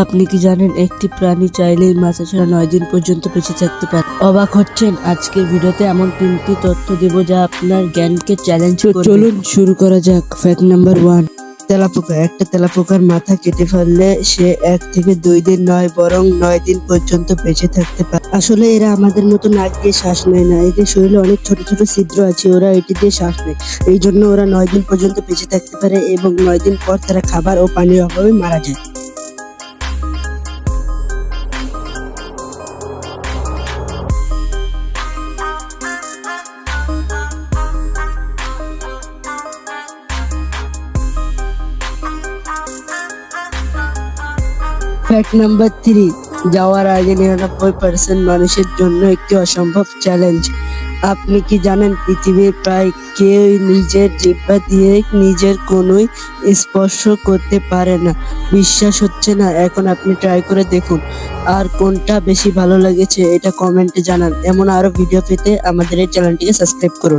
আপনি কি জানেন একটি প্রাণী চাইলেই মাথা ছাড়া 9 দিন পর্যন্ত বেঁচে থাকতে পারে? অবাক হচ্ছেন? আজকের ভিডিওতে এমন 3টি তথ্য দেব যা আপনার জ্ঞানকে চ্যালেঞ্জ করবে। চলুন শুরু করা যাক। ফ্যাক্ট নাম্বার 1, তেলাপোকা। একটা তেলাপোকার মাথা কেটে ফেললে সে 1 থেকে 2 দিন নয় বরং 9 দিন পর্যন্ত বেঁচে থাকতে পারে। আসলে এরা আমাদের মতো নাক দিয়ে শ্বাস নেয় না, এদের শরীরে অনেক ছোট ছোট ছিদ্র আছে, ওরা এটি দিয়ে শ্বাস নেয়। এই জন্য ওরা 9 দিন পর্যন্ত বেঁচে থাকতে পারে এবং 9 দিন পর তারা খাবার ও পানির অভাবে মারা যায়। ফ্যাক্ট নাম্বার 3, যাওয়ার আগে 99% মানুষের জন্য একটি অসম্ভব চ্যালেঞ্জ। আপনি কি জানেন পৃথিবীর প্রায় কেউ নিজের জিহ্বা দিয়ে নিজের কোনোই স্পর্শ করতে পারে না? বিশ্বাস হচ্ছে না? এখন আপনি ট্রাই করে দেখুন। আর কোনটা বেশি ভালো লেগেছে এটা কমেন্টে জানান। এমন আরো ভিডিও পেতে আমাদের এই চ্যানেলটিকে সাবস্ক্রাইব করুন।